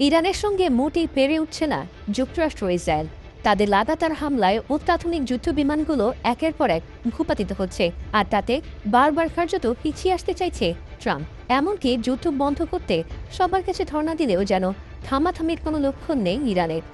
ইরানের সঙ্গে মোটেই পেরে উঠছে না যুক্তরাষ্ট্র ইসরায়েল। তাদের লাগাতার হামলায় অত্যাধুনিক যুদ্ধ বিমানগুলো একের পর এক ভূপাতিত হচ্ছে, আর তাতে বারবার কার্যত পিছিয়ে আসতে চাইছে ট্রাম্প। এমনকি যুদ্ধ বন্ধ করতে সবার কাছে ধর্ণা দিলেও যেন থামাথামির কোনো লক্ষণ নেই ইরানের।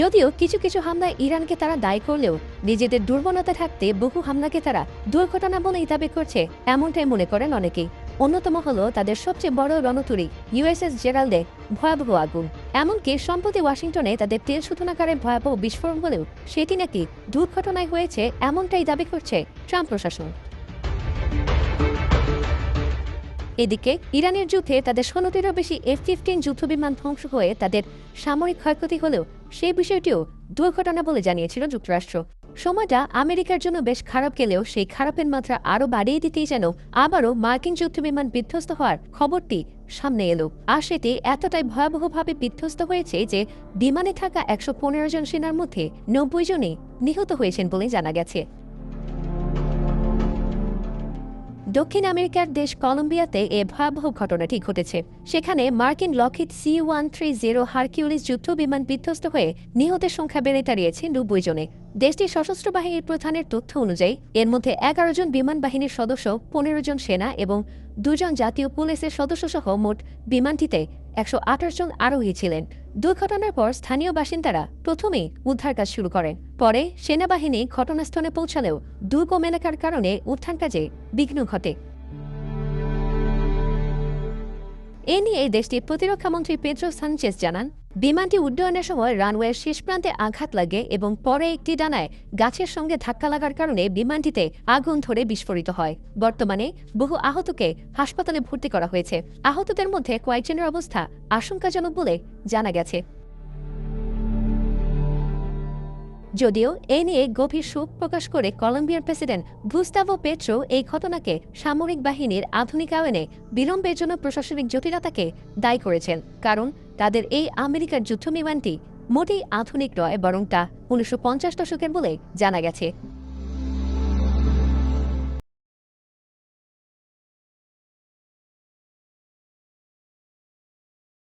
যদিও কিছু কিছু হামলায় ইরানকে তারা দায়ী করলেও নিজেদের দুর্বলতা থাকতে বহু হামলাকে তারা দুর্ঘটনা বলেই দাবি করছে, এমনটাই মনে করেন অনেকেই। অন্যতম হল তাদের সবচেয়ে বড় রণতরী ইউএসএস জেরাল্ডে ভয়াবহ আগুন। এমনকি সম্প্রতি ওয়াশিংটনে তাদের তেল শোধনাগারে ভয়াবহ বিস্ফোরণ হলেও সেটি নাকি দুর্ঘটনায় হয়েছে, এমনটাই দাবি করছে ট্রাম্প প্রশাসন। এদিকে ইরানের যুদ্ধে তাদের ১৬টিরও বেশি F-15 যুদ্ধবিমান ধ্বংস হয়ে তাদের সামরিক ক্ষয়ক্ষতি হলেও সেই বিষয়টিও দুর্ঘটনা বলে জানিয়েছিল যুক্তরাষ্ট্র। সময়টা আমেরিকার জন্য বেশ খারাপ গেলেও সেই খারাপের মাত্রা আরও বাড়িয়ে দিতেই যেন আবারও মার্কিন যুদ্ধবিমান বিধ্বস্ত হওয়ার খবরটি সামনে এলো। আর সেটি এতটাই ভয়াবহভাবে বিধ্বস্ত হয়েছে যে বিমানে থাকা ১১৫ জন সেনার মধ্যে ৯০ জনই নিহত হয়েছেন বলে জানা গেছে। দক্ষিণ আমেরিকার দেশ কলম্বিয়াতে এ ভয়াবহ ঘটনাটি ঘটেছে। সেখানে মার্কিন লকহিড C-130 হারকিউলিস যুদ্ধ বিমান বিধ্বস্ত হয়ে নিহতের সংখ্যা বেড়ে দাঁড়িয়েছে ৯০ জনে। দেশটির সশস্ত্র বাহিনীর প্রধানের তথ্য অনুযায়ী এর মধ্যে ১১ জন বিমান বাহিনীর সদস্য, ১৫ জন সেনা এবং ২ জন জাতীয় পুলিশের সদস্য সহ মোট বিমানটিতে ১২৮ জন আরোহী ছিলেন। দুর্ঘটনার পর স্থানীয় বাসিন্দারা প্রথমেই উদ্ধার কাজ শুরু করেন। পরে সেনাবাহিনী ঘটনাস্থলে পৌঁছালেও দুর্গম এলাকার কারণে উদ্ধার কাজে বিঘ্ন ঘটে। এ নিয়ে দেশটির প্রতিরক্ষামন্ত্রী পেদ্রো সানচেজ জানান, বিমানটি উড্ডয়নের সময় রানওয়ের শেষ প্রান্তে আঘাত লাগে এবং পরে একটি ডানায় গাছের সঙ্গে ধাক্কা লাগার কারণে বিমানটিতে আগুন ধরে বিস্ফোরিত হয়। বর্তমানে বহু আহতকে হাসপাতালে ভর্তি করা হয়েছে। আহতদের মধ্যে কয়েকজনের অবস্থা আশঙ্কাজনক বলে জানা গেছে। যদিও এ নিয়ে গভীর শোক প্রকাশ করে কলম্বিয়ার প্রেসিডেন্ট গুস্তাভো পেট্রো এই ঘটনাকে সামরিক বাহিনীর আধুনিকায়নে বিলম্বের জন্য প্রশাসনিক জটিলতাকে দায়ী করেছেন, কারণ তাদের এই আমেরিকার যুদ্ধবিমানটি মোটেই আধুনিক নয়, বরং তা ১৯৫০ দশকের বলে জানা গেছে।